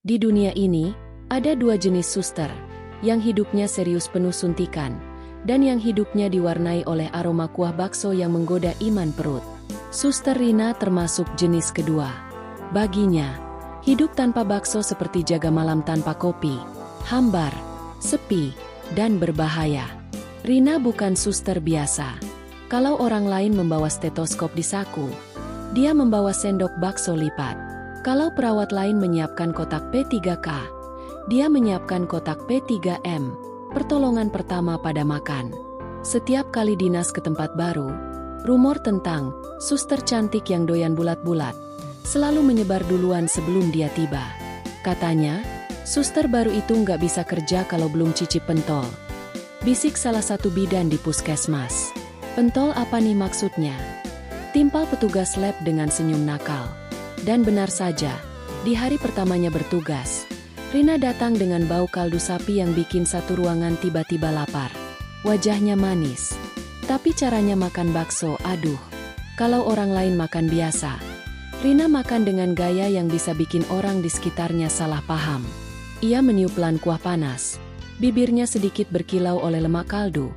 Di dunia ini, ada dua jenis suster, yang hidupnya serius penuh suntikan, dan yang hidupnya diwarnai oleh aroma kuah bakso yang menggoda iman perut. Suster Rina termasuk jenis kedua. Baginya, hidup tanpa bakso seperti jaga malam tanpa kopi, hambar, sepi, dan berbahaya. Rina bukan suster biasa. Kalau orang lain membawa stetoskop di saku, dia membawa sendok bakso lipat. Kalau perawat lain menyiapkan kotak P3K, dia menyiapkan kotak P3M, pertolongan pertama pada makan. Setiap kali dinas ke tempat baru, rumor tentang suster cantik yang doyan bulat-bulat selalu menyebar duluan sebelum dia tiba. Katanya, suster baru itu nggak bisa kerja kalau belum cicip pentol. Bisik salah satu bidan di puskesmas. Pentol apa nih maksudnya? Timpal petugas lab dengan senyum nakal. Dan benar saja, di hari pertamanya bertugas, Rina datang dengan bau kaldu sapi yang bikin satu ruangan tiba-tiba lapar. Wajahnya manis, tapi caranya makan bakso, aduh. Kalau orang lain makan biasa, Rina makan dengan gaya yang bisa bikin orang di sekitarnya salah paham. Ia meniup pelan kuah panas, bibirnya sedikit berkilau oleh lemak kaldu.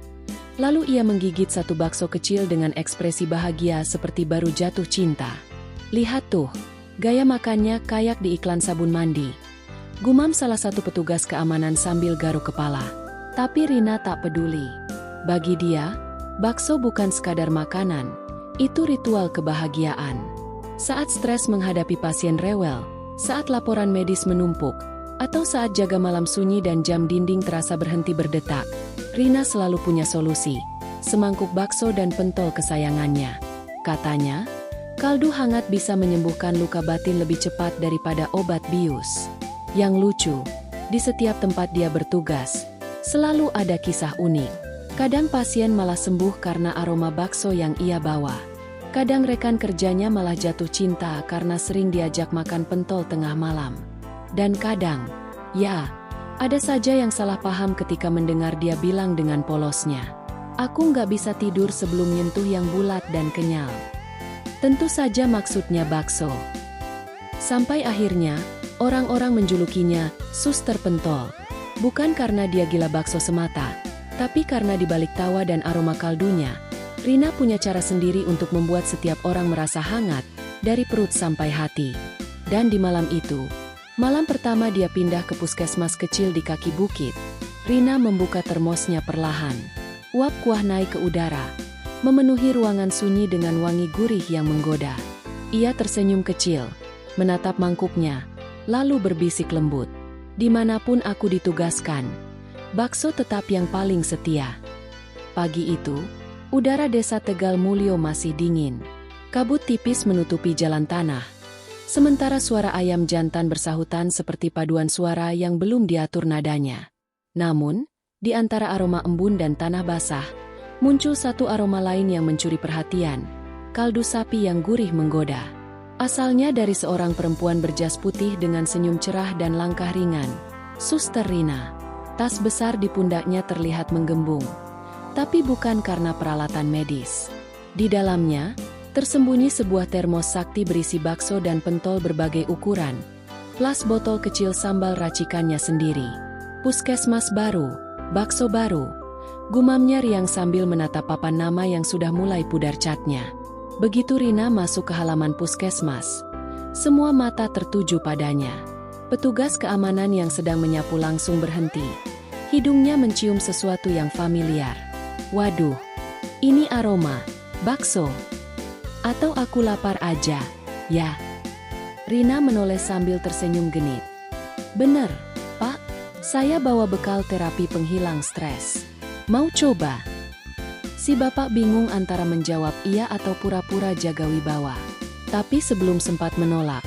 Lalu ia menggigit satu bakso kecil dengan ekspresi bahagia seperti baru jatuh cinta. Lihat tuh, gaya makannya kayak di iklan sabun mandi. Gumam salah satu petugas keamanan sambil garuk kepala. Tapi Rina tak peduli. Bagi dia, bakso bukan sekadar makanan, itu ritual kebahagiaan. Saat stres menghadapi pasien rewel, saat laporan medis menumpuk, atau saat jaga malam sunyi dan jam dinding terasa berhenti berdetak, Rina selalu punya solusi, semangkuk bakso dan pentol kesayangannya. Katanya, kaldu hangat bisa menyembuhkan luka batin lebih cepat daripada obat bius. Yang lucu, di setiap tempat dia bertugas, selalu ada kisah unik. Kadang pasien malah sembuh karena aroma bakso yang ia bawa. Kadang rekan kerjanya malah jatuh cinta karena sering diajak makan pentol tengah malam. Dan kadang, ya, ada saja yang salah paham ketika mendengar dia bilang dengan polosnya, "Aku nggak bisa tidur sebelum nyentuh yang bulat dan kenyal." Tentu saja maksudnya bakso. Sampai akhirnya, orang-orang menjulukinya Suster Pentol. Bukan karena dia gila bakso semata, tapi karena di balik tawa dan aroma kaldunya, Rina punya cara sendiri untuk membuat setiap orang merasa hangat, dari perut sampai hati. Dan di malam itu, malam pertama dia pindah ke puskesmas kecil di kaki bukit, Rina membuka termosnya perlahan. Uap kuah naik ke udara, memenuhi ruangan sunyi dengan wangi gurih yang menggoda. Ia tersenyum kecil, menatap mangkuknya, lalu berbisik lembut. "Dimanapun aku ditugaskan, bakso tetap yang paling setia." Pagi itu, udara desa Tegal Mulyo masih dingin. Kabut tipis menutupi jalan tanah. Sementara suara ayam jantan bersahutan seperti paduan suara yang belum diatur nadanya. Namun, di antara aroma embun dan tanah basah, muncul satu aroma lain yang mencuri perhatian. Kaldu sapi yang gurih menggoda. Asalnya dari seorang perempuan berjas putih dengan senyum cerah dan langkah ringan. Suster Rina. Tas besar di pundaknya terlihat menggembung. Tapi bukan karena peralatan medis. Di dalamnya, tersembunyi sebuah termos sakti berisi bakso dan pentol berbagai ukuran, plus botol kecil sambal racikannya sendiri. Puskesmas baru, bakso baru. Gumamnya riang sambil menatap papan nama yang sudah mulai pudar catnya. Begitu Rina masuk ke halaman puskesmas, semua mata tertuju padanya. Petugas keamanan yang sedang menyapu langsung berhenti. Hidungnya mencium sesuatu yang familiar. Waduh, ini aroma bakso. Atau aku lapar aja, ya? Rina menoleh sambil tersenyum genit. "Bener, Pak. Saya bawa bekal terapi penghilang stres. Mau coba?" Si bapak bingung antara menjawab iya atau pura-pura jaga wibawa. Tapi sebelum sempat menolak,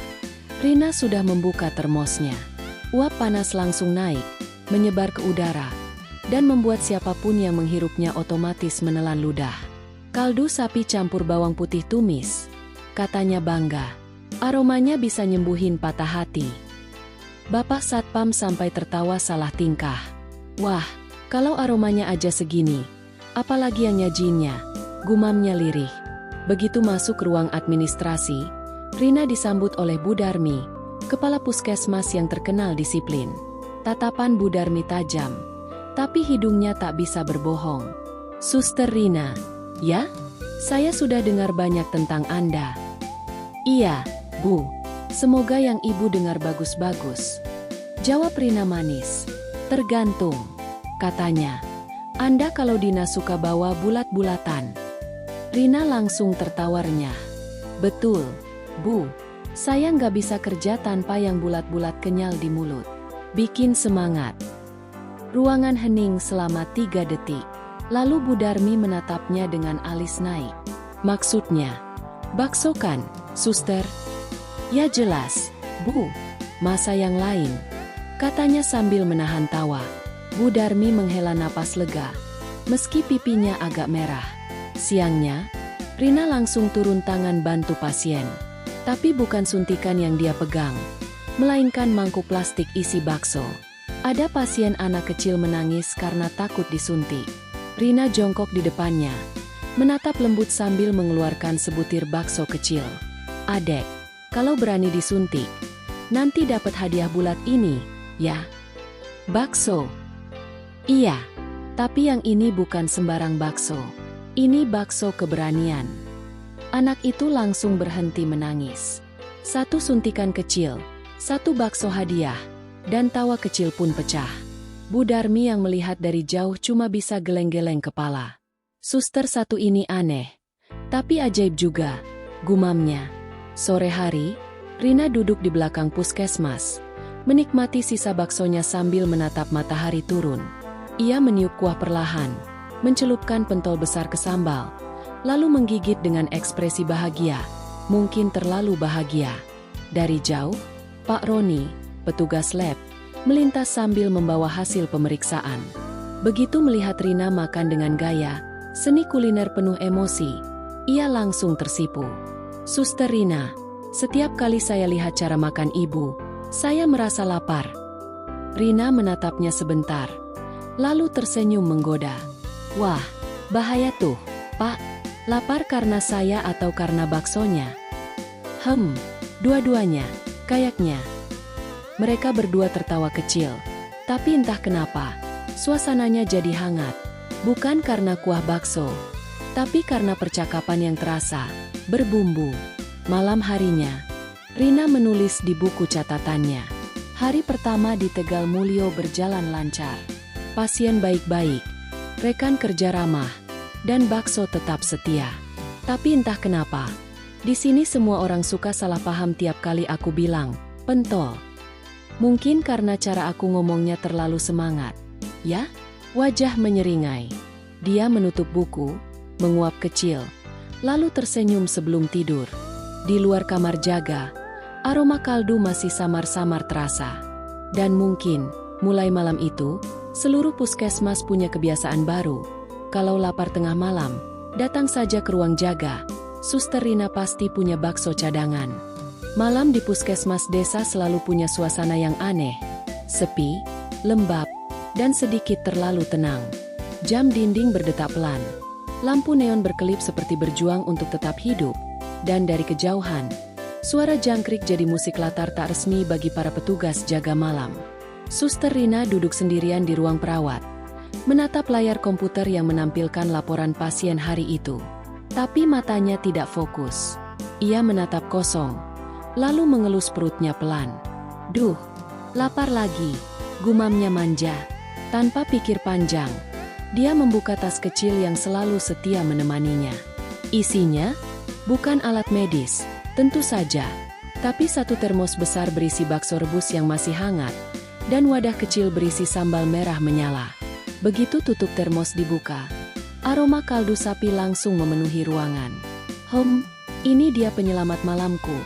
Rina sudah membuka termosnya. Uap panas langsung naik, menyebar ke udara, dan membuat siapapun yang menghirupnya otomatis menelan ludah. "Kaldu sapi campur bawang putih tumis," katanya bangga. "Aromanya bisa nyembuhin patah hati." Bapak Satpam sampai tertawa salah tingkah. "Wah, kalau aromanya aja segini, apalagi yang nyajiinnya," gumamnya lirih. Begitu masuk ruang administrasi, Rina disambut oleh Bu Darmi, kepala puskesmas yang terkenal disiplin. Tatapan Bu Darmi tajam, tapi hidungnya tak bisa berbohong. "Suster Rina, ya? Saya sudah dengar banyak tentang Anda." "Iya, Bu. Semoga yang Ibu dengar bagus-bagus," jawab Rina manis. "Tergantung," katanya. "Anda kalau Dina suka bawa bulat-bulatan." Rina langsung tertawarnya. "Betul, Bu. Saya nggak bisa kerja tanpa yang bulat-bulat kenyal di mulut. Bikin semangat." Ruangan hening selama 3 detik. Lalu Bu Darmi menatapnya dengan alis naik. "Maksudnya, bakso kan, Suster?" "Ya jelas, Bu. Masa yang lain?" katanya sambil menahan tawa. Bu Darmi menghela napas lega, meski pipinya agak merah. Siangnya, Rina langsung turun tangan bantu pasien. Tapi bukan suntikan yang dia pegang, melainkan mangkuk plastik isi bakso. Ada pasien anak kecil menangis karena takut disuntik. Rina jongkok di depannya, menatap lembut sambil mengeluarkan sebutir bakso kecil. "Adek, kalau berani disuntik, nanti dapat hadiah bulat ini, ya?" "Bakso?" "Iya, tapi yang ini bukan sembarang bakso. Ini bakso keberanian." Anak itu langsung berhenti menangis. Satu suntikan kecil, satu bakso hadiah, dan tawa kecil pun pecah. Bu Darmi yang melihat dari jauh cuma bisa geleng-geleng kepala. "Suster satu ini aneh, tapi ajaib juga," gumamnya. Sore hari, Rina duduk di belakang puskesmas, menikmati sisa baksonya sambil menatap matahari turun. Ia meniup kuah perlahan, mencelupkan pentol besar ke sambal, lalu menggigit dengan ekspresi bahagia, mungkin terlalu bahagia. Dari jauh, Pak Roni, petugas lab, melintas sambil membawa hasil pemeriksaan. Begitu melihat Rina makan dengan gaya, seni kuliner penuh emosi, ia langsung tersipu. "Suster Rina, setiap kali saya lihat cara makan Ibu, saya merasa lapar." Rina menatapnya sebentar, lalu tersenyum menggoda. "Wah, bahaya tuh, Pak. Lapar karena saya atau karena baksonya?" Dua-duanya, kayaknya." Mereka berdua tertawa kecil, tapi entah kenapa, suasananya jadi hangat. Bukan karena kuah bakso, tapi karena percakapan yang terasa, berbumbu. Malam harinya, Rina menulis di buku catatannya. Hari pertama di Tegal Mulyo berjalan lancar. Pasien baik-baik, rekan kerja ramah, dan bakso tetap setia. Tapi entah kenapa, di sini semua orang suka salah paham tiap kali aku bilang, "Pentol." Mungkin karena cara aku ngomongnya terlalu semangat. Ya, wajah menyeringai. Dia menutup buku, menguap kecil, lalu tersenyum sebelum tidur. Di luar kamar jaga, aroma kaldu masih samar-samar terasa. Dan mungkin, mulai malam itu, seluruh puskesmas punya kebiasaan baru. Kalau lapar tengah malam, datang saja ke ruang jaga. Suster Rina pasti punya bakso cadangan. Malam di puskesmas desa selalu punya suasana yang aneh. Sepi, lembab, dan sedikit terlalu tenang. Jam dinding berdetak pelan. Lampu neon berkelip seperti berjuang untuk tetap hidup. Dan dari kejauhan, suara jangkrik jadi musik latar tak resmi bagi para petugas jaga malam. Suster Rina duduk sendirian di ruang perawat, menatap layar komputer yang menampilkan laporan pasien hari itu. Tapi matanya tidak fokus. Ia menatap kosong, lalu mengelus perutnya pelan. "Duh, lapar lagi," gumamnya manja. Tanpa pikir panjang, dia membuka tas kecil yang selalu setia menemaninya. Isinya, bukan alat medis, tentu saja, tapi satu termos besar berisi bakso rebus yang masih hangat, dan wadah kecil berisi sambal merah menyala. Begitu tutup termos dibuka, aroma kaldu sapi langsung memenuhi ruangan. Ini dia penyelamat malamku,"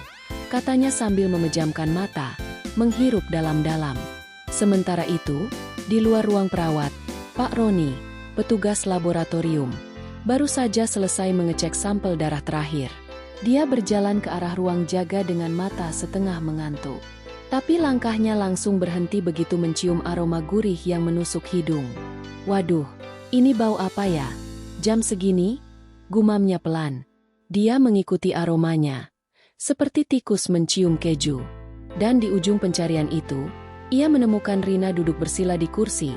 katanya sambil memejamkan mata, menghirup dalam-dalam. Sementara itu, di luar ruang perawat, Pak Roni, petugas laboratorium, baru saja selesai mengecek sampel darah terakhir. Dia berjalan ke arah ruang jaga dengan mata setengah mengantuk. Tapi langkahnya langsung berhenti begitu mencium aroma gurih yang menusuk hidung. "Waduh, ini bau apa ya? Jam segini?" gumamnya pelan. Dia mengikuti aromanya, seperti tikus mencium keju. Dan di ujung pencarian itu, ia menemukan Rina duduk bersila di kursi,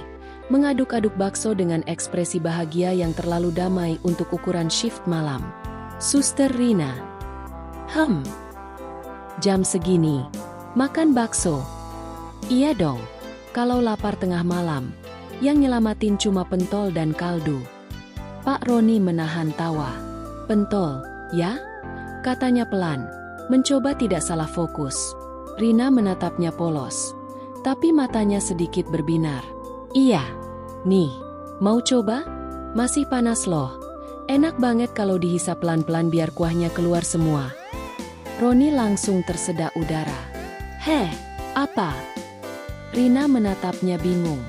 mengaduk-aduk bakso dengan ekspresi bahagia yang terlalu damai untuk ukuran shift malam. Suster Rina. Jam segini. Makan bakso? Iya dong. Kalau lapar tengah malam, yang nyelamatin cuma pentol dan kaldu. Pak Roni menahan tawa. Pentol, ya? Katanya pelan, mencoba tidak salah fokus. Rina menatapnya polos, tapi matanya sedikit berbinar. Iya. Nih, mau coba? Masih panas loh. Enak banget kalau dihisap pelan-pelan biar kuahnya keluar semua. Roni langsung tersedak udara. Heh, apa? Rina menatapnya bingung.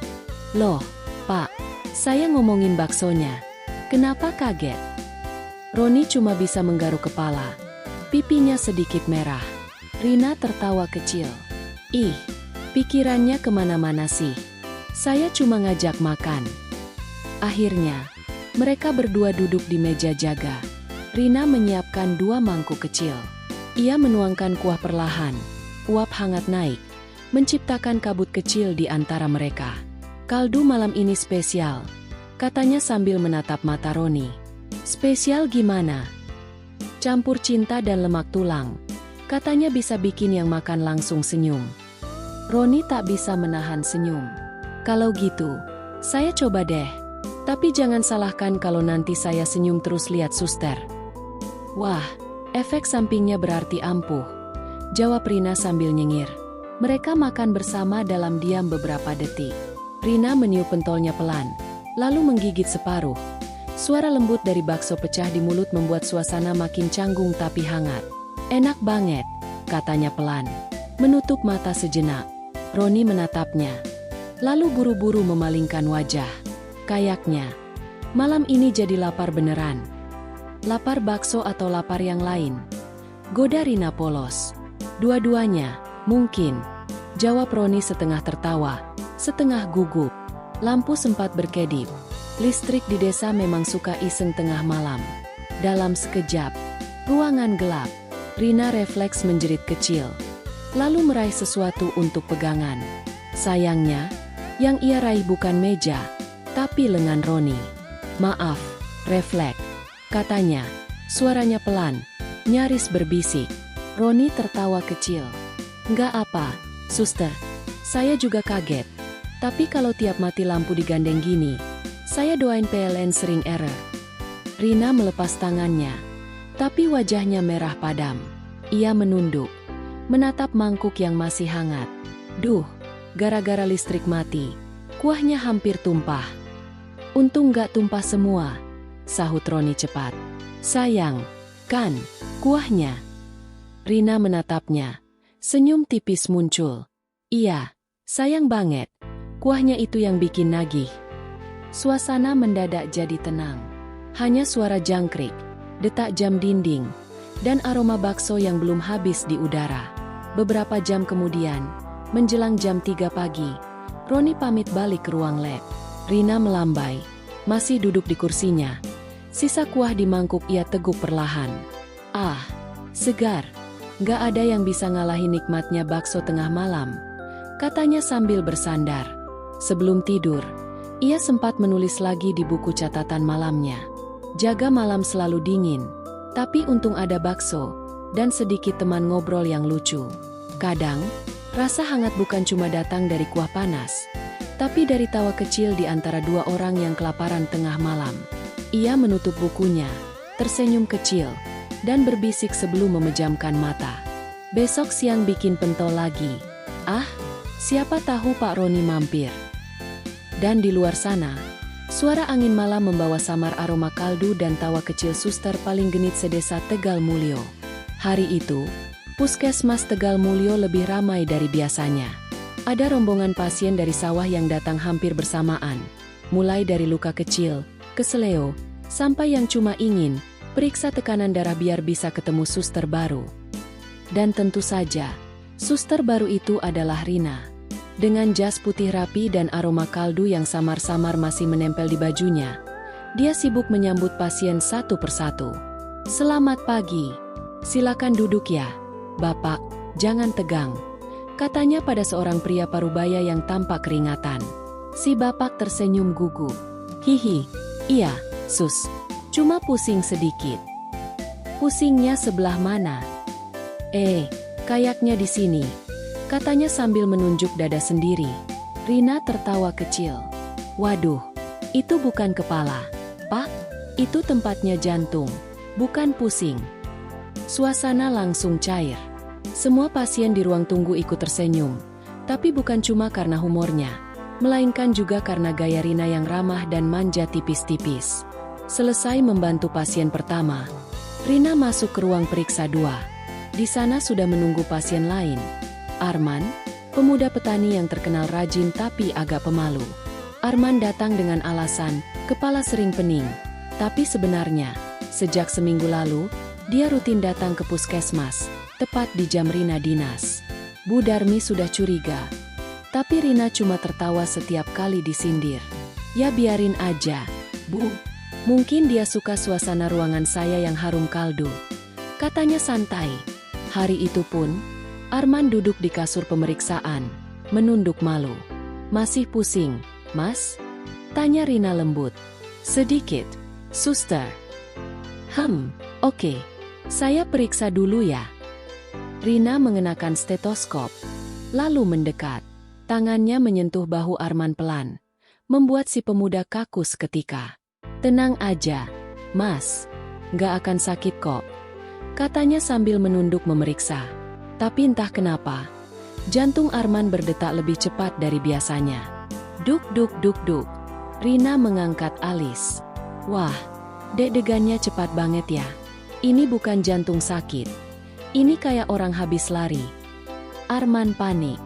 Loh, Pak, saya ngomongin baksonya. Kenapa kaget? Roni cuma bisa menggaruk kepala. Pipinya sedikit merah. Rina tertawa kecil. Ih, pikirannya kemana-mana sih. Saya cuma ngajak makan. Akhirnya, mereka berdua duduk di meja jaga. Rina menyiapkan 2 mangkuk kecil. Ia menuangkan kuah perlahan. Uap hangat naik, menciptakan kabut kecil di antara mereka. Kaldu malam ini spesial, katanya sambil menatap mata Roni. Spesial gimana? Campur cinta dan lemak tulang. Katanya bisa bikin yang makan langsung senyum. Roni tak bisa menahan senyum. Kalau gitu, saya coba deh. Tapi jangan salahkan kalau nanti saya senyum terus lihat suster. Wah, efek sampingnya berarti ampuh, jawab Rina sambil nyengir. Mereka makan bersama dalam diam beberapa detik. Rina meniup pentolnya pelan, lalu menggigit separuh. Suara lembut dari bakso pecah di mulut membuat suasana makin canggung tapi hangat. Enak banget, katanya pelan. Menutup mata sejenak, Roni menatapnya. Lalu buru-buru memalingkan wajah. Kayaknya, malam ini jadi lapar beneran. Lapar bakso atau lapar yang lain? Goda Rina polos. Dua-duanya, mungkin. Jawab Roni setengah tertawa, setengah gugup. Lampu sempat berkedip. Listrik di desa memang suka iseng tengah malam. Dalam sekejap, ruangan gelap. Rina refleks menjerit kecil. Lalu meraih sesuatu untuk pegangan. Sayangnya, yang ia raih bukan meja, tapi lengan Roni. Maaf, refleks, katanya. Suaranya pelan, nyaris berbisik. Roni tertawa kecil. Nggak apa, suster. Saya juga kaget. Tapi kalau tiap mati lampu digandeng gini, saya doain PLN sering error. Rina melepas tangannya, tapi wajahnya merah padam. Ia menunduk, menatap mangkuk yang masih hangat. Duh, gara-gara listrik mati, kuahnya hampir tumpah. Untung nggak tumpah semua, sahut Roni cepat. Sayang, kan, kuahnya. Rina menatapnya, senyum tipis muncul. Iya, sayang banget, kuahnya itu yang bikin nagih. Suasana mendadak jadi tenang. Hanya suara jangkrik, detak jam dinding, dan aroma bakso yang belum habis di udara. Beberapa jam kemudian, menjelang jam 3 pagi, Roni pamit balik ke ruang lab. Rina melambai, masih duduk di kursinya. Sisa kuah di mangkuk ia teguk perlahan. Ah, segar. Gak ada yang bisa ngalahin nikmatnya bakso tengah malam, katanya sambil bersandar. Sebelum tidur, ia sempat menulis lagi di buku catatan malamnya. Jaga malam selalu dingin, tapi untung ada bakso, dan sedikit teman ngobrol yang lucu. Kadang, rasa hangat bukan cuma datang dari kuah panas, tapi dari tawa kecil di antara 2 orang yang kelaparan tengah malam. Ia menutup bukunya, tersenyum kecil, dan berbisik sebelum memejamkan mata. Besok siang bikin pentol lagi. Ah, siapa tahu Pak Roni mampir. Dan di luar sana, suara angin malam membawa samar aroma kaldu dan tawa kecil suster paling genit sedesa Tegal Mulyo. Hari itu, Puskesmas Tegal Mulyo lebih ramai dari biasanya. Ada rombongan pasien dari sawah yang datang hampir bersamaan, mulai dari luka kecil, keseleo, sampai yang cuma ingin periksa tekanan darah biar bisa ketemu suster baru. Dan tentu saja, suster baru itu adalah Rina. Dengan jas putih rapi dan aroma kaldu yang samar-samar masih menempel di bajunya, dia sibuk menyambut pasien satu persatu. Selamat pagi. Silakan duduk ya, Bapak, jangan tegang. Katanya pada seorang pria parubaya yang tampak keringatan. Si bapak tersenyum gugup. Hihi, iya, sus. Cuma pusing sedikit. Pusingnya sebelah mana? Kayaknya di sini. Katanya sambil menunjuk dada sendiri. Rina tertawa kecil. Waduh, itu bukan kepala. Pak, itu tempatnya jantung. Bukan pusing. Suasana langsung cair. Semua pasien di ruang tunggu ikut tersenyum. Tapi bukan cuma karena humornya, melainkan juga karena gaya Rina yang ramah dan manja tipis-tipis. Selesai membantu pasien pertama, Rina masuk ke ruang periksa 2. Di sana sudah menunggu pasien lain. Arman, pemuda petani yang terkenal rajin tapi agak pemalu. Arman datang dengan alasan, kepala sering pening. Tapi sebenarnya, sejak seminggu lalu, dia rutin datang ke puskesmas, tepat di jam Rina dinas. Bu Darmi sudah curiga. Tapi Rina cuma tertawa setiap kali disindir. Ya biarin aja, Bu. Mungkin dia suka suasana ruangan saya yang harum kaldu. Katanya santai. Hari itu pun, Arman duduk di kasur pemeriksaan, menunduk malu. Masih pusing, Mas? Tanya Rina lembut. Sedikit, Suster. Oke. Saya periksa dulu ya. Rina mengenakan stetoskop, lalu mendekat. Tangannya menyentuh bahu Arman pelan, membuat si pemuda kaku seketika. Tenang aja, Mas. Nggak akan sakit kok. Katanya sambil menunduk memeriksa. Tapi entah kenapa, jantung Arman berdetak lebih cepat dari biasanya. Duk duk duk duk. Rina mengangkat alis. Wah, deg-degannya cepat banget ya. Ini bukan jantung sakit. Ini kayak orang habis lari. Arman panik.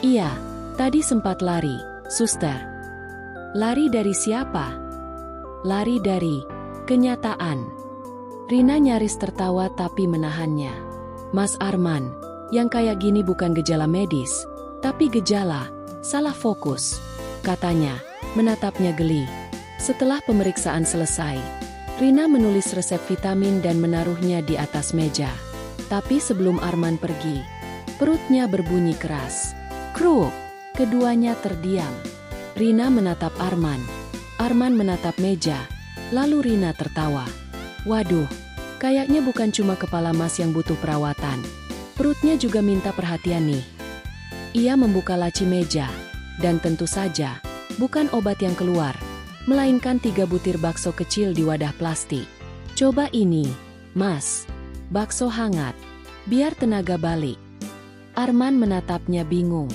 Iya, tadi sempat lari, Suster. Lari dari siapa? Lari dari kenyataan. Rina nyaris tertawa tapi menahannya. Mas Arman, yang kayak gini bukan gejala medis, tapi gejala salah fokus, katanya, menatapnya geli. Setelah pemeriksaan selesai, Rina menulis resep vitamin dan menaruhnya di atas meja. Tapi sebelum Arman pergi, perutnya berbunyi keras. Kruk! Keduanya terdiam. Rina menatap Arman. Arman menatap meja. Lalu Rina tertawa. Waduh, kayaknya bukan cuma kepala Mas yang butuh perawatan. Perutnya juga minta perhatian nih. Ia membuka laci meja. Dan tentu saja, bukan obat yang keluar, melainkan 3 butir bakso kecil di wadah plastik. Coba ini, Mas. Bakso hangat. Biar tenaga balik. Arman menatapnya bingung.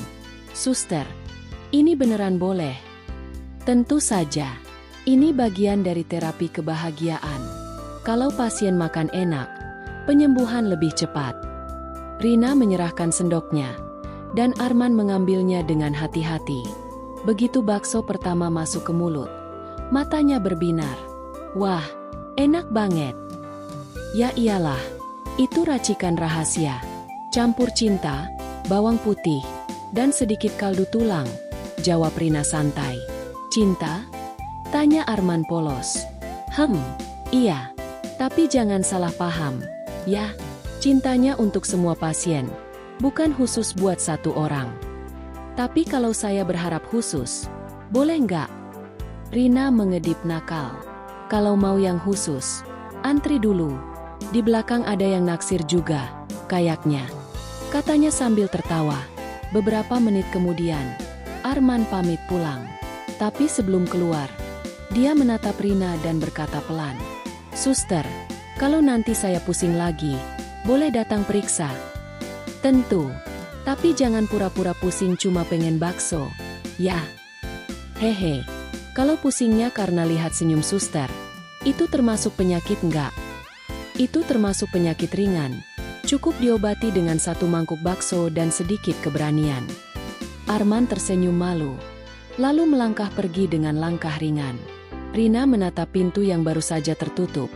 Suster, ini beneran boleh? Tentu saja. Ini bagian dari terapi kebahagiaan. Kalau pasien makan enak, penyembuhan lebih cepat. Rina menyerahkan sendoknya, dan Arman mengambilnya dengan hati-hati. Begitu bakso pertama masuk ke mulut, matanya berbinar. Wah, enak banget. Ya iyalah, itu racikan rahasia. Campur cinta, bawang putih, dan sedikit kaldu tulang, jawab Rina santai. Cinta? Tanya Arman polos. Iya. Tapi jangan salah paham, ya, cintanya untuk semua pasien, bukan khusus buat satu orang. Tapi kalau saya berharap khusus, boleh nggak? Rina mengedip nakal. Kalau mau yang khusus, antri dulu. Di belakang ada yang naksir juga, kayaknya. Katanya sambil tertawa. Beberapa menit kemudian, Arman pamit pulang. Tapi sebelum keluar, dia menatap Rina dan berkata pelan. Suster, kalau nanti saya pusing lagi, boleh datang periksa? Tentu, tapi jangan pura-pura pusing cuma pengen bakso, ya. Hehe, kalau pusingnya karena lihat senyum suster, itu termasuk penyakit enggak? Itu termasuk penyakit ringan, cukup diobati dengan 1 mangkuk bakso dan sedikit keberanian. Arman tersenyum malu, lalu melangkah pergi dengan langkah ringan. Rina menatap pintu yang baru saja tertutup,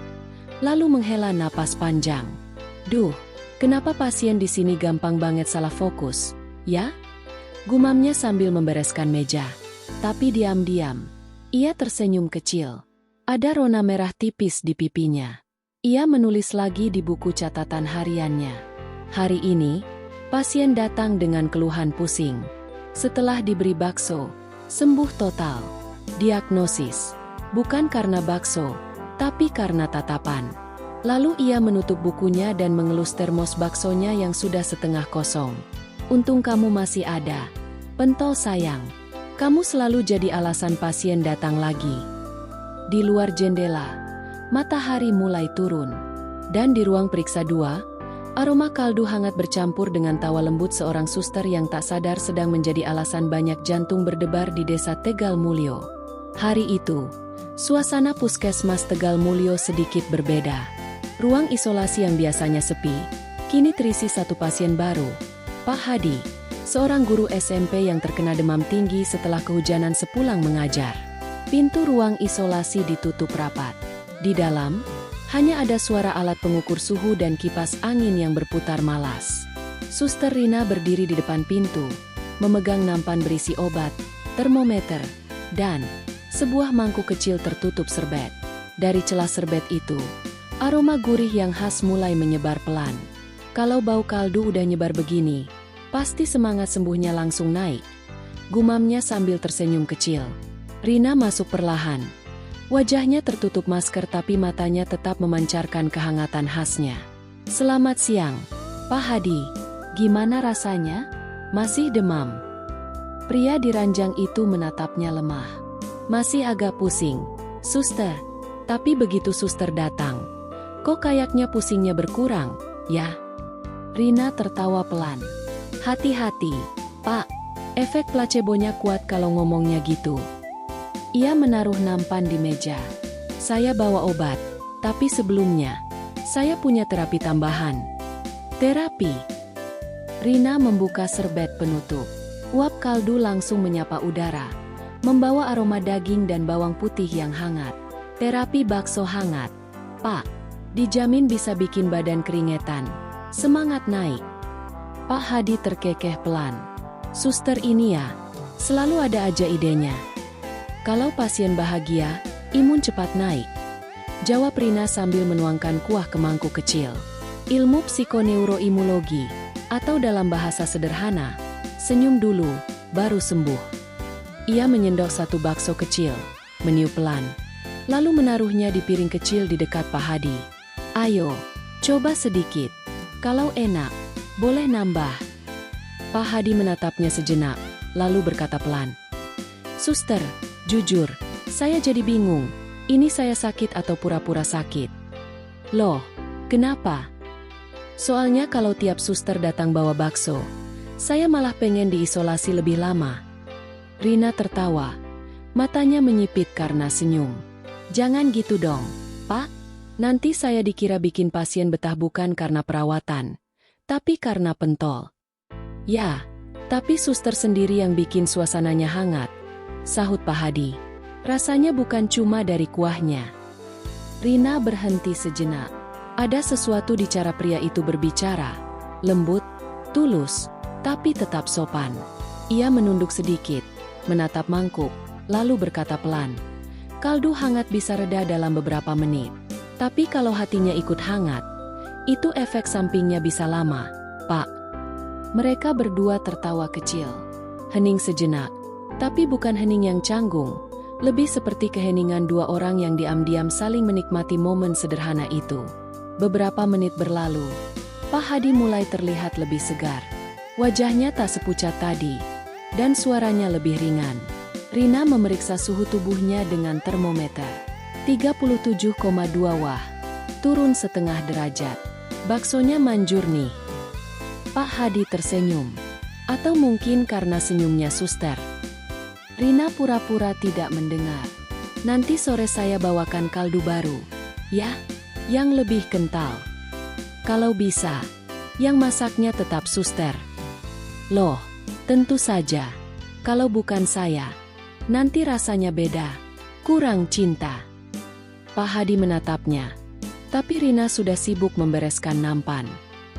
lalu menghela napas panjang. Duh, kenapa pasien di sini gampang banget salah fokus, ya? Gumamnya sambil membereskan meja. Tapi diam-diam, ia tersenyum kecil. Ada rona merah tipis di pipinya. Ia menulis lagi di buku catatan hariannya. Hari ini, Pasien datang dengan keluhan pusing. Setelah diberi bakso, sembuh total. Diagnosis, bukan karena bakso, tapi karena tatapan. Lalu ia menutup bukunya dan mengelus termos baksonya yang sudah setengah kosong. Untung kamu masih ada. Pentol sayang. Kamu selalu jadi alasan pasien datang lagi. Di luar jendela, matahari mulai turun. Dan di ruang periksa 2, aroma kaldu hangat bercampur dengan tawa lembut seorang suster yang tak sadar sedang menjadi alasan banyak jantung berdebar di desa Tegal Mulyo. Hari itu, suasana puskesmas Tegal Mulyo sedikit berbeda. Ruang isolasi yang biasanya sepi, kini terisi satu pasien baru, Pak Hadi, seorang guru SMP yang terkena demam tinggi setelah kehujanan sepulang mengajar. Pintu ruang isolasi ditutup rapat. Di dalam, hanya ada suara alat pengukur suhu dan kipas angin yang berputar malas. Suster Rina berdiri di depan pintu, memegang nampan berisi obat, termometer, dan sebuah mangkuk kecil tertutup serbet. Dari celah serbet itu, aroma gurih yang khas mulai menyebar pelan. Kalau bau kaldu udah nyebar begini, pasti semangat sembuhnya langsung naik. Gumamnya sambil tersenyum kecil. Rina masuk perlahan. Wajahnya tertutup masker tapi matanya tetap memancarkan kehangatan khasnya. Selamat siang, Pak Hadi. Gimana rasanya? Masih demam? Pria di ranjang itu menatapnya lemah. Masih agak pusing, suster. Tapi begitu suster datang, kok kayaknya pusingnya berkurang, ya? Rina tertawa pelan. Hati-hati, Pak. Efek placebonya kuat kalau ngomongnya gitu. Ia menaruh nampan di meja. Saya bawa obat, tapi sebelumnya, saya punya terapi tambahan. Terapi? Rina membuka serbet penutup. Uap kaldu langsung menyapa udara, membawa aroma daging dan bawang putih yang hangat. Terapi bakso hangat. Pak, dijamin bisa bikin badan keringetan. Semangat naik. Pak Hadi terkekeh pelan. Suster ini ya, selalu ada aja idenya. Kalau pasien bahagia, imun cepat naik. Jawab Rina sambil menuangkan kuah ke mangkuk kecil. Ilmu psikoneuroimunologi, atau dalam bahasa sederhana, senyum dulu, baru sembuh. Ia menyendok satu bakso kecil, meniup pelan, lalu menaruhnya di piring kecil di dekat Pak Hadi. Ayo, coba sedikit. Kalau enak, boleh nambah. Pak Hadi menatapnya sejenak, lalu berkata pelan. Suster, jujur, saya jadi bingung. Ini saya sakit atau pura-pura sakit? Loh, kenapa? Soalnya kalau tiap suster datang bawa bakso, saya malah pengen diisolasi lebih lama. Rina tertawa. Matanya menyipit karena senyum. Jangan gitu dong, Pak. Nanti saya dikira bikin pasien betah bukan karena perawatan, tapi karena pentol. Ya, tapi suster sendiri yang bikin suasananya hangat, sahut Pak Hadi. Rasanya bukan cuma dari kuahnya. Rina berhenti sejenak. Ada sesuatu di cara pria itu berbicara. Lembut, tulus, tapi tetap sopan. Ia menunduk sedikit, menatap mangkuk, lalu berkata pelan. Kaldu hangat bisa reda dalam beberapa menit. Tapi kalau hatinya ikut hangat, itu efek sampingnya bisa lama, Pak. Mereka berdua tertawa kecil. Hening sejenak. Tapi bukan hening yang canggung, lebih seperti keheningan dua orang yang diam-diam saling menikmati momen sederhana itu. Beberapa menit berlalu, Pak Hadi mulai terlihat lebih segar. Wajahnya tak sepucat tadi, dan suaranya lebih ringan. Rina memeriksa suhu tubuhnya dengan termometer. 37,2 wah, turun setengah derajat. Baksonya manjur nih. Pak Hadi tersenyum. Atau mungkin karena senyumnya suster. Rina pura-pura tidak mendengar. Nanti sore saya bawakan kaldu baru. Ya, yang lebih kental. Kalau bisa, yang masaknya tetap suster. Loh, tentu saja. Kalau bukan saya, nanti rasanya beda. Kurang cinta. Pak Hadi menatapnya. Tapi Rina sudah sibuk membereskan nampan.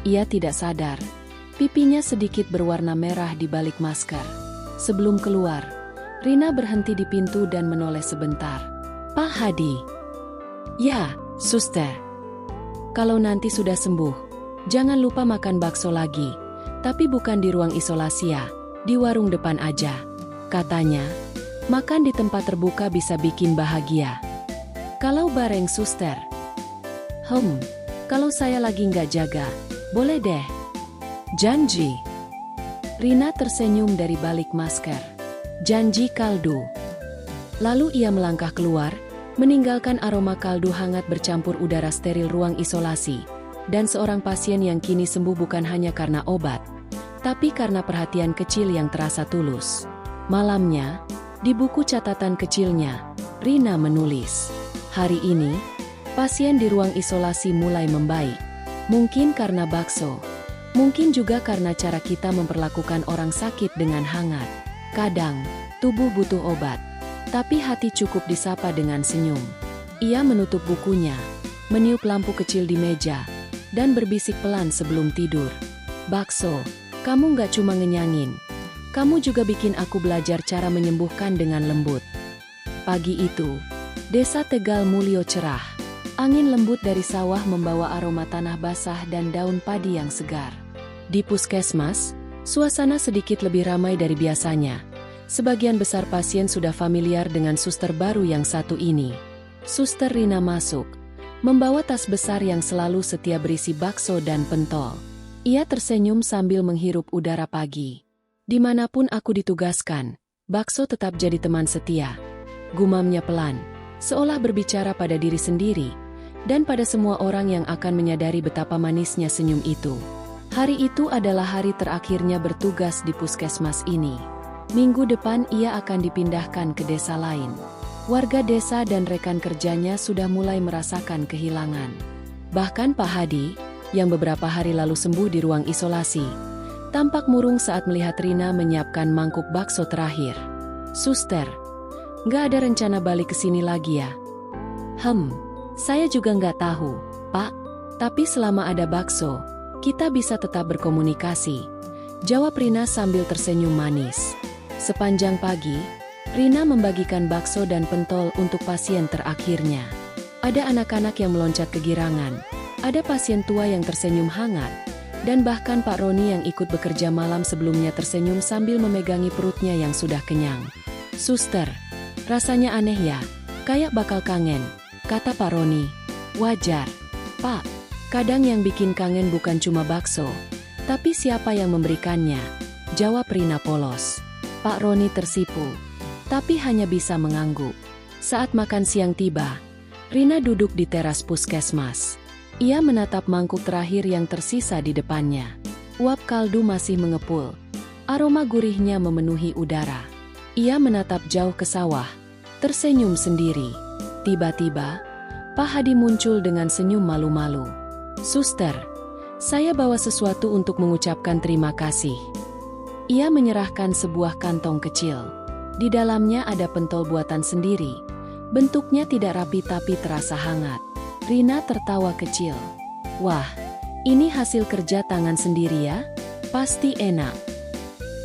Ia tidak sadar. Pipinya sedikit berwarna merah di balik masker. Sebelum keluar, Rina berhenti di pintu dan menoleh sebentar. Pak Hadi. Ya, suster. Kalau nanti sudah sembuh, jangan lupa makan bakso lagi. Tapi bukan di ruang isolasi ya, di warung depan aja. Katanya, makan di tempat terbuka bisa bikin bahagia. Kalau bareng suster? Kalau saya lagi nggak jaga, boleh deh. Janji. Rina tersenyum dari balik masker. Janji kaldu. Lalu ia melangkah keluar, meninggalkan aroma kaldu hangat bercampur udara steril ruang isolasi, dan seorang pasien yang kini sembuh bukan hanya karena obat, tapi karena perhatian kecil yang terasa tulus. Malamnya, di buku catatan kecilnya, Rina menulis, "Hari ini, pasien di ruang isolasi mulai membaik. Mungkin karena bakso. Mungkin juga karena cara kita memperlakukan orang sakit dengan hangat. Kadang, tubuh butuh obat, tapi hati cukup disapa dengan senyum." Ia menutup bukunya, meniup lampu kecil di meja, dan berbisik pelan sebelum tidur. "Bakso, kamu nggak cuma ngenyangin. Kamu juga bikin aku belajar cara menyembuhkan dengan lembut." Pagi itu, Desa Tegal Mulyo cerah. Angin lembut dari sawah membawa aroma tanah basah dan daun padi yang segar. Di puskesmas, suasana sedikit lebih ramai dari biasanya. Sebagian besar pasien sudah familiar dengan suster baru yang satu ini. Suster Rina masuk, membawa tas besar yang selalu setia berisi bakso dan pentol. Ia tersenyum sambil menghirup udara pagi. "Dimanapun aku ditugaskan, bakso tetap jadi teman setia," gumamnya pelan, seolah berbicara pada diri sendiri, dan pada semua orang yang akan menyadari betapa manisnya senyum itu. Hari itu adalah hari terakhirnya bertugas di puskesmas ini. Minggu depan ia akan dipindahkan ke desa lain. Warga desa dan rekan kerjanya sudah mulai merasakan kehilangan. Bahkan Pak Hadi, yang beberapa hari lalu sembuh di ruang isolasi, tampak murung saat melihat Rina menyiapkan mangkuk bakso terakhir. "Suster, nggak ada rencana balik ke sini lagi ya?" Saya juga nggak tahu, Pak. Tapi selama ada bakso, kita bisa tetap berkomunikasi," jawab Rina sambil tersenyum manis. Sepanjang pagi, Rina membagikan bakso dan pentol untuk pasien terakhirnya. Ada anak-anak yang meloncat kegirangan, ada pasien tua yang tersenyum hangat, dan bahkan Pak Roni yang ikut bekerja malam sebelumnya tersenyum sambil memegangi perutnya yang sudah kenyang. "Suster, rasanya aneh ya, kayak bakal kangen," kata Pak Roni. "Wajar, Pak. Kadang yang bikin kangen bukan cuma bakso, tapi siapa yang memberikannya," jawab Rina polos. Pak Roni tersipu, tapi hanya bisa mengangguk. Saat makan siang tiba, Rina duduk di teras puskesmas. Ia menatap mangkuk terakhir yang tersisa di depannya. Uap kaldu masih mengepul. Aroma gurihnya memenuhi udara. Ia menatap jauh ke sawah, tersenyum sendiri. Tiba-tiba, Pak Hadi muncul dengan senyum malu-malu. "Suster, saya bawa sesuatu untuk mengucapkan terima kasih." Ia menyerahkan sebuah kantong kecil. Di dalamnya ada pentol buatan sendiri. Bentuknya tidak rapi tapi terasa hangat. Rina tertawa kecil. "Wah, ini hasil kerja tangan sendiri ya? Pasti enak.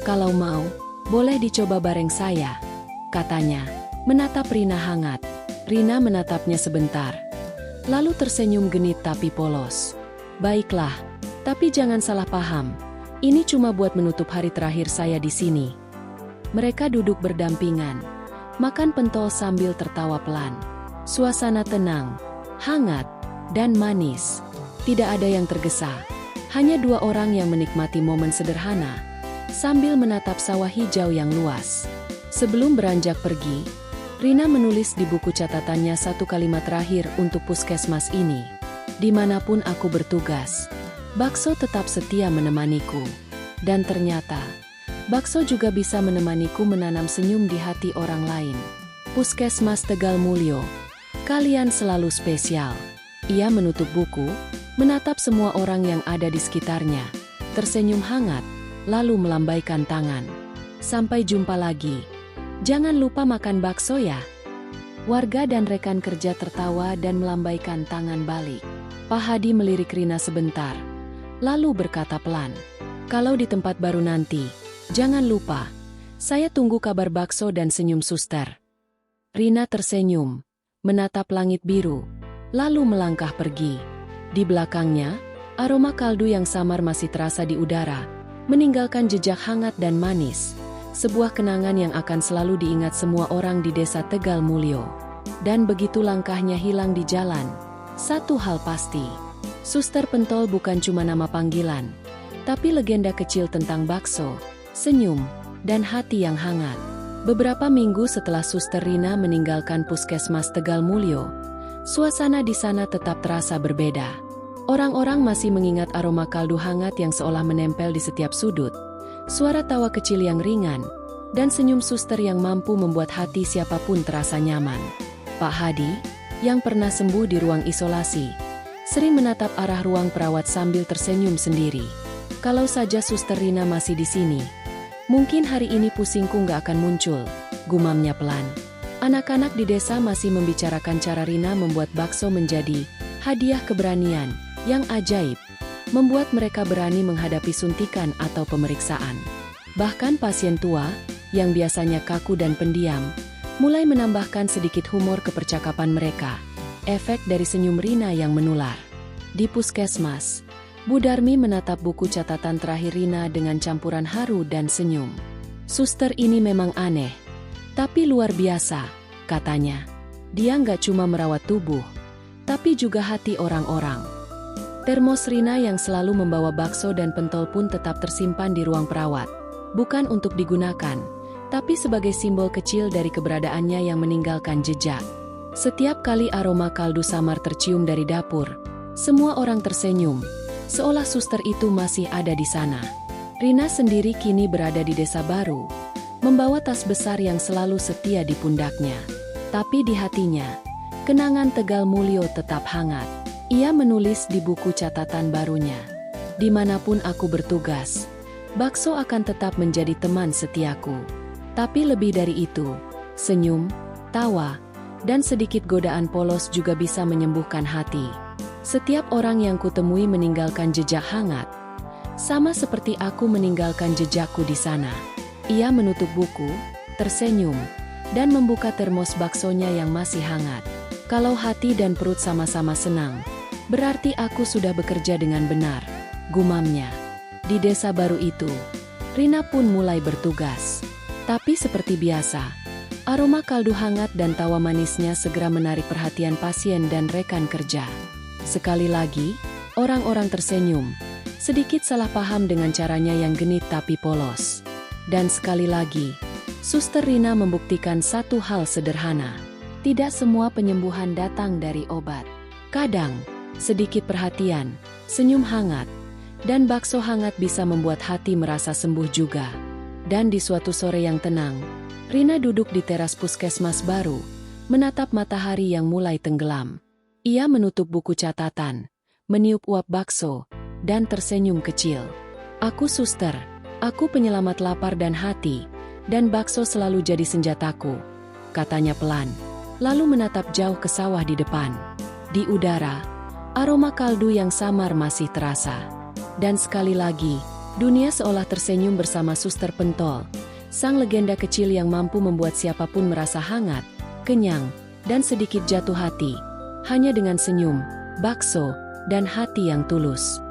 Kalau mau, boleh dicoba bareng saya," katanya, menatap Rina hangat. Rina menatapnya sebentar, lalu tersenyum genit tapi polos. "Baiklah, tapi jangan salah paham. Ini cuma buat menutup hari terakhir saya di sini." Mereka duduk berdampingan, makan pentol sambil tertawa pelan. Suasana tenang, hangat, dan manis. Tidak ada yang tergesa. Hanya dua orang yang menikmati momen sederhana, sambil menatap sawah hijau yang luas. Sebelum beranjak pergi, Rina menulis di buku catatannya satu kalimat terakhir untuk puskesmas ini. "Dimanapun aku bertugas, bakso tetap setia menemaniku." Dan ternyata, bakso juga bisa menemaniku menanam senyum di hati orang lain. Puskesmas Tegal Mulyo, kalian selalu spesial. Ia menutup buku, menatap semua orang yang ada di sekitarnya, tersenyum hangat, lalu melambaikan tangan. "Sampai jumpa lagi. Jangan lupa makan bakso ya." Warga dan rekan kerja tertawa dan melambaikan tangan balik. Pak Hadi melirik Rina sebentar, lalu berkata pelan, "Kalau di tempat baru nanti, jangan lupa, saya tunggu kabar bakso dan senyum suster." Rina tersenyum, menatap langit biru, lalu melangkah pergi. Di belakangnya, aroma kaldu yang samar masih terasa di udara, meninggalkan jejak hangat dan manis. Sebuah kenangan yang akan selalu diingat semua orang di desa Tegal Mulyo. Dan begitu langkahnya hilang di jalan, satu hal pasti. Suster Pentol bukan cuma nama panggilan, tapi legenda kecil tentang bakso, senyum, dan hati yang hangat. Beberapa minggu setelah Suster Rina meninggalkan Puskesmas Tegal Mulyo, suasana di sana tetap terasa berbeda. Orang-orang masih mengingat aroma kaldu hangat yang seolah menempel di setiap sudut, suara tawa kecil yang ringan, dan senyum suster yang mampu membuat hati siapapun terasa nyaman. Pak Hadi, yang pernah sembuh di ruang isolasi, sering menatap arah ruang perawat sambil tersenyum sendiri. Kalau saja Suster Rina masih di sini, mungkin hari ini pusingku nggak akan muncul, gumamnya pelan. Anak-anak di desa masih membicarakan cara Rina membuat bakso menjadi hadiah keberanian yang ajaib, membuat mereka berani menghadapi suntikan atau pemeriksaan. Bahkan pasien tua, yang biasanya kaku dan pendiam, mulai menambahkan sedikit humor ke percakapan mereka. Efek dari senyum Rina yang menular. Di puskesmas, Bu Darmi menatap buku catatan terakhir Rina dengan campuran haru dan senyum. Suster ini memang aneh, tapi luar biasa, katanya. Dia nggak cuma merawat tubuh, tapi juga hati orang-orang. Termos Rina yang selalu membawa bakso dan pentol pun tetap tersimpan di ruang perawat. Bukan untuk digunakan, tapi sebagai simbol kecil dari keberadaannya yang meninggalkan jejak. Setiap kali aroma kaldu samar tercium dari dapur, semua orang tersenyum, seolah suster itu masih ada di sana. Rina sendiri kini berada di desa baru, membawa tas besar yang selalu setia di pundaknya. Tapi di hatinya, kenangan Tegal Mulyo tetap hangat. Ia menulis di buku catatan barunya, "Dimanapun aku bertugas, bakso akan tetap menjadi teman setiaku." Tapi lebih dari itu, senyum, tawa, dan sedikit godaan polos juga bisa menyembuhkan hati. Setiap orang yang kutemui meninggalkan jejak hangat, sama seperti aku meninggalkan jejakku di sana. Ia menutup buku, tersenyum, dan membuka termos baksonya yang masih hangat. Kalau hati dan perut sama-sama senang, berarti aku sudah bekerja dengan benar, gumamnya. Di desa baru itu, Rina pun mulai bertugas. Tapi seperti biasa, aroma kaldu hangat dan tawa manisnya segera menarik perhatian pasien dan rekan kerja. Sekali lagi, orang-orang tersenyum, sedikit salah paham dengan caranya yang genit tapi polos. Dan sekali lagi, Suster Rina membuktikan satu hal sederhana. Tidak semua penyembuhan datang dari obat. Kadang, sedikit perhatian, senyum hangat, dan bakso hangat bisa membuat hati merasa sembuh juga. Dan di suatu sore yang tenang, Rina duduk di teras puskesmas baru, menatap matahari yang mulai tenggelam. Ia menutup buku catatan, meniup uap bakso, dan tersenyum kecil. "Aku suster, aku penyelamat lapar dan hati, dan bakso selalu jadi senjataku," katanya pelan, lalu menatap jauh ke sawah di depan. Di udara, aroma kaldu yang samar masih terasa. Dan sekali lagi, dunia seolah tersenyum bersama Suster Pentol, sang legenda kecil yang mampu membuat siapapun merasa hangat, kenyang, dan sedikit jatuh hati, hanya dengan senyum, bakso, dan hati yang tulus.